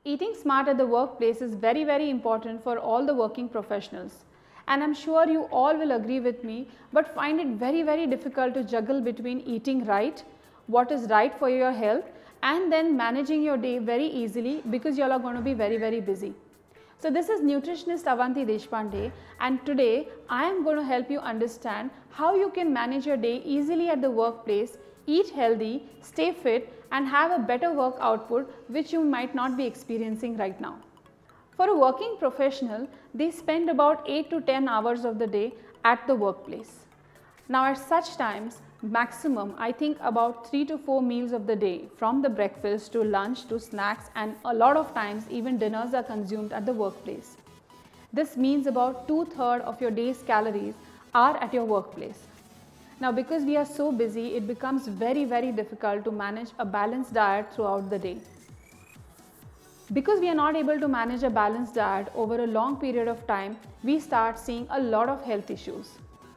Eating smart at the workplace is very important for all the working professionals, and I'm sure you all will agree with me, but find it very difficult to juggle between eating right, what is right for your health, and then managing your day very easily because you all are going to be very busy. So this is nutritionist Avanti Deshpande, and today I am going to help you understand how you can manage your day easily at the workplace, eat healthy, stay fit and have a better work output which you might not be experiencing right now. For a working professional, they spend about 8 to 10 hours of the day at the workplace. Now at such times, maximum I think about 3 to 4 meals of the day, from the breakfast to lunch to snacks, and a lot of times even dinners are consumed at the workplace. This means about 2/3 of your day's calories are at your workplace. Now because we are so busy, it becomes very difficult to manage a balanced diet throughout the day. Because we are not able to manage a balanced diet over a long period of time, we start seeing a lot of health issues.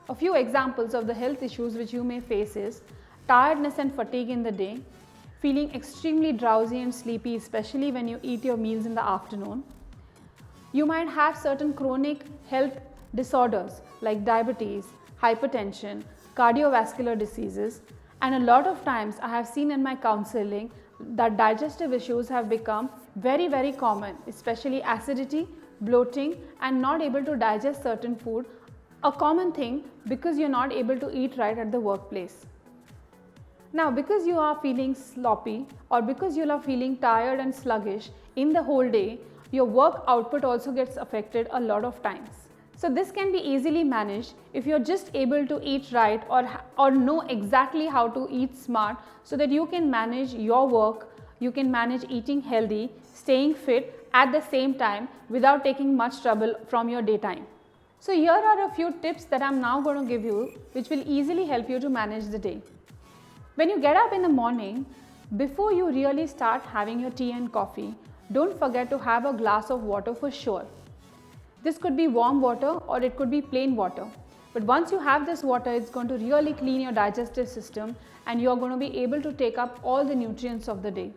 A few examples of the health issues which you may face is tiredness and fatigue in the day, feeling extremely drowsy and sleepy, especially when you eat your meals in the afternoon. You might have certain chronic health disorders like diabetes, hypertension, cardiovascular diseases, and a lot of times I have seen in my counseling that digestive issues have become very common, especially acidity, bloating and not able to digest certain food, a common thing because you're not able to eat right at the workplace. Now because you are feeling sloppy or because you are feeling tired and sluggish in the whole day, your work output also gets affected a lot of times. So this can be easily managed if you're just able to eat right or know exactly how to eat smart, so that you can manage your work, you can manage eating healthy, staying fit at the same time without taking much trouble from your daytime. So here are a few tips that I'm now going to give you which will easily help you to manage the day. When you get up in the morning, before you really start having your tea and coffee, don't forget to have a glass of water for sure. This could be warm water or it could be plain water. But once you have this water, it's going to really clean your digestive system and you're going to be able to take up all the nutrients of the day.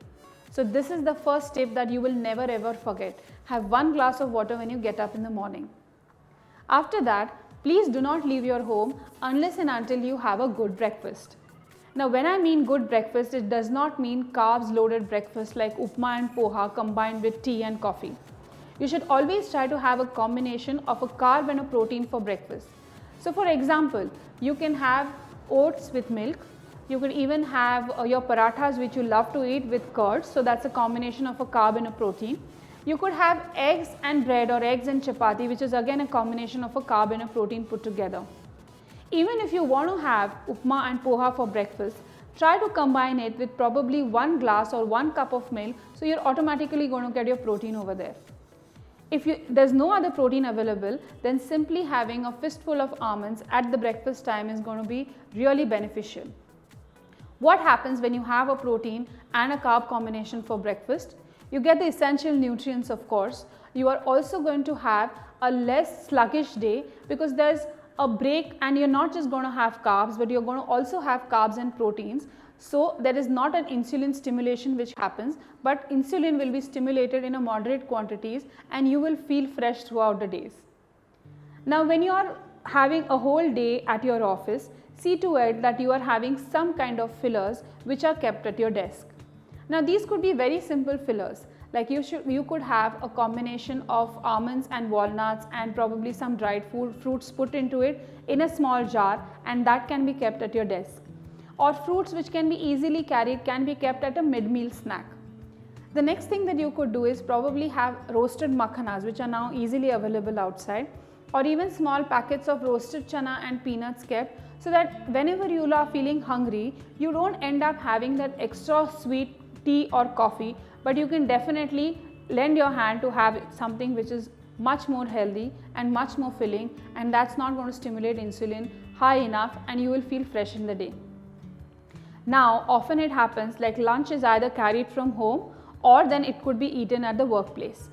So this is the first tip that you will never ever forget. Have one glass of water when you get up in the morning. After that, please do not leave your home unless and until you have a good breakfast. Now when I mean good breakfast, it does not mean carbs loaded breakfast like upma and poha combined with tea and coffee. You should always try to have a combination of a carb and a protein for breakfast. So for example, you can have oats with milk. You could even have your parathas which you love to eat with curd. So that's a combination of a carb and a protein. You could have eggs and bread or eggs and chapati, which is again a combination of a carb and a protein put together. Even if you want to have upma and poha for breakfast, try to combine it with probably 1 glass or 1 cup of milk, so you're automatically going to get your protein over there. If there's no other protein available, then simply having a fistful of almonds at the breakfast time is going to be really beneficial. What happens when you have a protein and a carb combination for breakfast? You get the essential nutrients, of course. You are also going to have a less sluggish day because there's a break and you're not just going to have carbs, but you're going to also have carbs and proteins. So there is not an insulin stimulation which happens, but insulin will be stimulated in a moderate quantities and you will feel fresh throughout the days. Now when you are having a whole day at your office, see to it that you are having some kind of fillers which are kept at your desk. Now these could be very simple fillers, like you could have a combination of almonds and walnuts and probably some dried fruits put into it in a small jar, and that can be kept at your desk. Or fruits which can be easily carried can be kept at a mid-meal snack. The next thing that you could do is probably have roasted makhanas, which are now easily available outside, or even small packets of roasted chana and peanuts kept, so that whenever you are feeling hungry, you don't end up having that extra sweet tea or coffee, but you can definitely lend your hand to have something which is much more healthy and much more filling, and that's not going to stimulate insulin high enough and you will feel fresh in the day. Now often it happens like lunch is either carried from home or then it could be eaten at the workplace.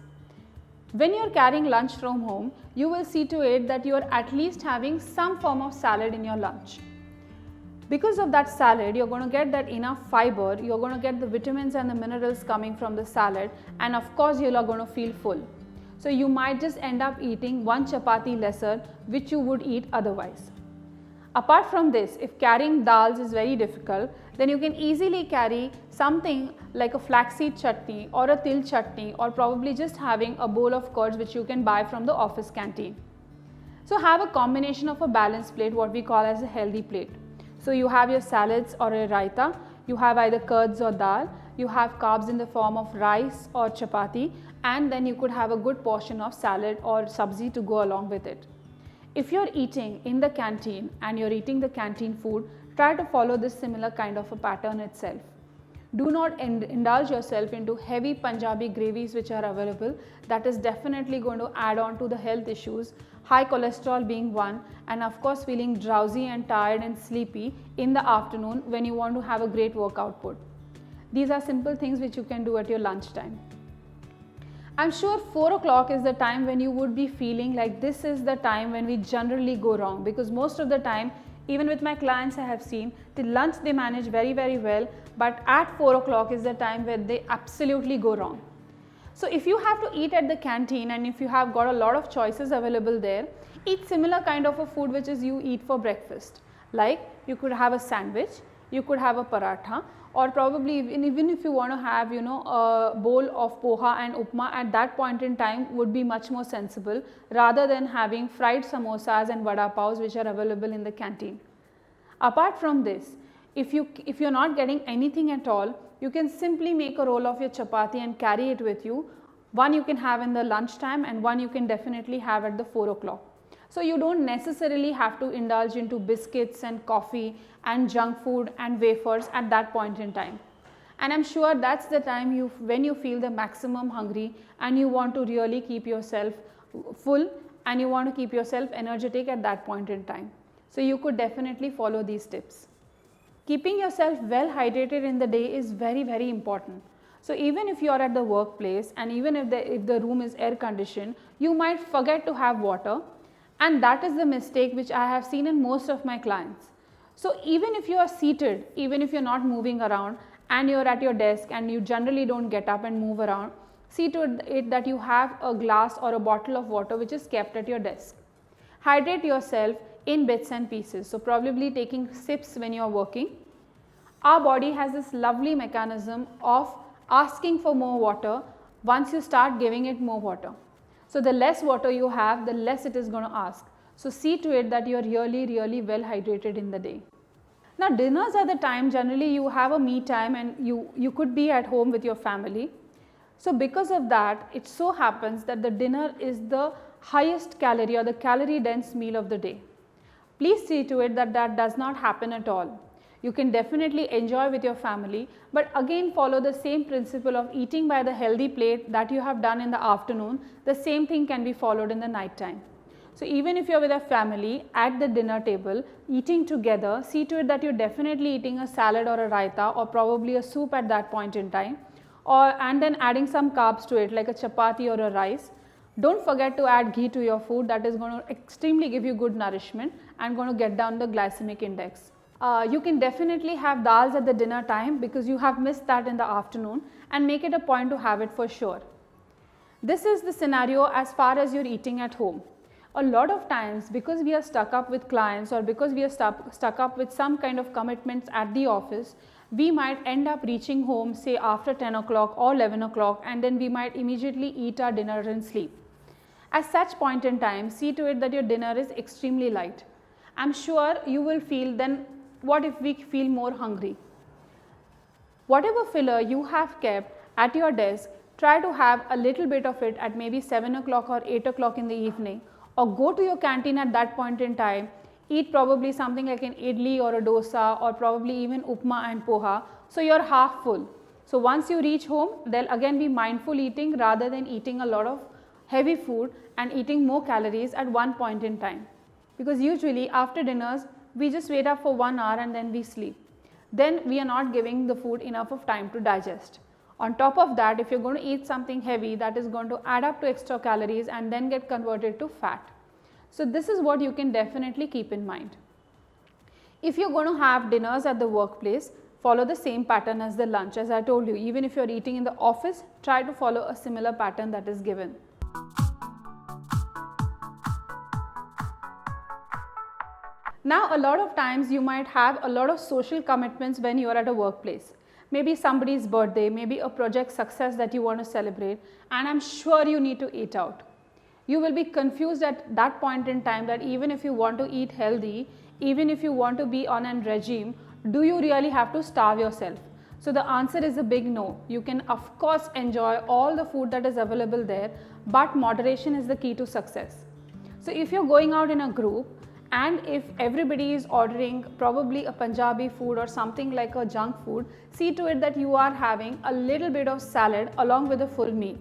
When you are carrying lunch from home, you will see to it that you are at least having some form of salad in your lunch. Because of that salad, you're going to get that enough fiber, you're going to get the vitamins and the minerals coming from the salad, and of course you are going to feel full. So you might just end up eating one chapati lesser which you would eat otherwise. Apart from this, if carrying dals is very difficult, then you can easily carry something like a flaxseed chutney or a til chutney, or probably just having a bowl of curds which you can buy from the office canteen. So have a combination of a balanced plate, what we call as a healthy plate. So you have your salads or a raita, you have either curds or dal, you have carbs in the form of rice or chapati, and then you could have a good portion of salad or sabzi to go along with it. If you're eating in the canteen and you're eating the canteen food, try to follow this similar kind of a pattern itself. Do not indulge yourself into heavy Punjabi gravies which are available. That is definitely going to add on to the health issues, high cholesterol being one, and of course feeling drowsy and tired and sleepy in the afternoon when you want to have a great work output. These are simple things which you can do at your lunchtime. I'm sure 4 o'clock is the time when you would be feeling like this is the time when we generally go wrong, because most of the time, even with my clients I have seen, till lunch they manage very well, but at 4 o'clock is the time where they absolutely go wrong. So if you have to eat at the canteen and if you have got a lot of choices available there, eat similar kind of a food which is you eat for breakfast. Like you could have a sandwich, you could have a paratha, or probably even if you want to have a bowl of poha and upma at that point in time would be much more sensible, rather than having fried samosas and vada paos which are available in the canteen. Apart from this, if you're not getting anything at all, you can simply make a roll of your chapati and carry it with you. One you can have in the lunchtime and one you can definitely have at the 4 o'clock. So you don't necessarily have to indulge into biscuits and coffee and junk food and wafers at that point in time. And I'm sure that's the time when you feel the maximum hungry and you want to really keep yourself full and you want to keep yourself energetic at that point in time. So you could definitely follow these tips. Keeping yourself well hydrated in the day is very important. So even if you are at the workplace and even if the room is air conditioned, you might forget to have water, and that is the mistake which I have seen in most of my clients. So even if you are seated, even if you're not moving around and you're at your desk and you generally don't get up and move around, see to it that you have a glass or a bottle of water which is kept at your desk. Hydrate yourself in bits and pieces, so probably taking sips when you are working. Our body has this lovely mechanism of asking for more water once you start giving it more water. So the less water you have, the less it is going to ask. So see to it that you are really well hydrated in the day. Now dinners are the time generally you have a me time and you could be at home with your family. So because of that, it so happens that the dinner is the highest calorie or the calorie dense meal of the day. Please see to it that that does not happen at all. You can definitely enjoy with your family, but again follow the same principle of eating by the healthy plate that you have done in the afternoon. The same thing can be followed in the night time. So even if you are with a family at the dinner table eating together, see to it that you are definitely eating a salad or a raita or probably a soup at that point in time, and then adding some carbs to it like a chapati or a rice. Don't forget to add ghee to your food. That is going to extremely give you good nourishment and going to get down the glycemic index. You can definitely have dals at the dinner time because you have missed that in the afternoon, and make it a point to have it for sure. This is the scenario as far as you're eating at home. A lot of times because we are stuck up with clients or because we are stuck up with some kind of commitments at the office, we might end up reaching home say after 10 o'clock or 11 o'clock, and then we might immediately eat our dinner and sleep. At such point in time, see to it that your dinner is extremely light. I'm sure you will feel, then what if we feel more hungry? Whatever filler you have kept at your desk, try to have a little bit of it at maybe 7 o'clock or 8 o'clock in the evening, or go to your canteen at that point in time, eat probably something like an idli or a dosa or probably even upma and poha, so you're half full. So once you reach home, they'll again be mindful eating rather than eating a lot of heavy food and eating more calories at one point in time. Because usually after dinners, we just wait up for 1 hour and then we sleep. Then we are not giving the food enough of time to digest. On top of that, if you're going to eat something heavy, that is going to add up to extra calories and then get converted to fat. So this is what you can definitely keep in mind. If you're going to have dinners at the workplace, follow the same pattern as the lunch. As I told you, even if you're eating in the office, try to follow a similar pattern that is given. Now, a lot of times you might have a lot of social commitments when you are at a workplace. Maybe somebody's birthday, maybe a project success that you want to celebrate, and I'm sure you need to eat out. You will be confused at that point in time that even if you want to eat healthy, even if you want to be on a regime, do you really have to starve yourself? So the answer is a big no. You can of course enjoy all the food that is available there, but moderation is the key to success. So if you're going out in a group and if everybody is ordering probably a Punjabi food or something like a junk food, see to it that you are having a little bit of salad along with a full meal.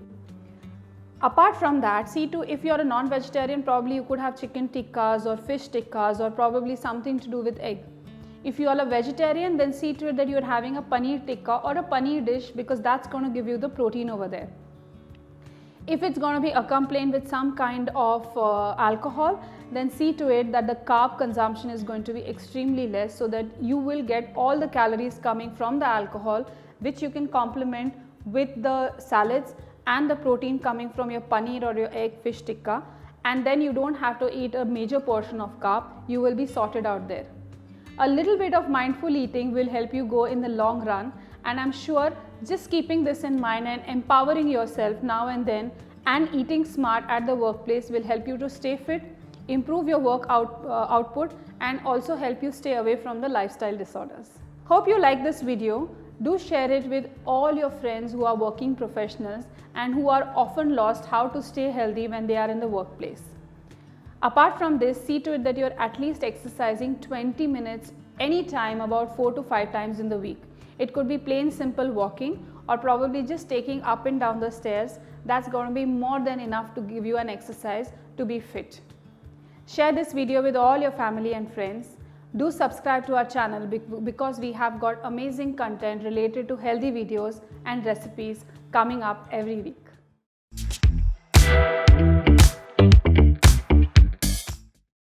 Apart from that, see to if you're a non-vegetarian, probably you could have chicken tikkas or fish tikkas or probably something to do with egg. If you are a vegetarian, then see to it that you're having a paneer tikka or a paneer dish, because that's going to give you the protein over there. If it's going to be accompanied with some kind of alcohol, then see to it that the carb consumption is going to be extremely less, so that you will get all the calories coming from the alcohol, which you can complement with the salads and the protein coming from your paneer or your egg fish tikka, and then you don't have to eat a major portion of carb. You will be sorted out there. A little bit of mindful eating will help you go in the long run, and I'm sure just keeping this in mind and empowering yourself now and then and eating smart at the workplace will help you to stay fit, improve your work output, and also help you stay away from the lifestyle disorders. Hope you like this video. Do share it with all your friends who are working professionals and who are often lost how to stay healthy when they are in the workplace. Apart from this, see to it that you're at least exercising 20 minutes anytime, about 4 to 5 times in the week. It could be plain simple walking or probably just taking up and down the stairs. That's going to be more than enough to give you an exercise to be fit. Share this video with all your family and friends. Do subscribe to our channel because we have got amazing content related to healthy videos and recipes coming up every week.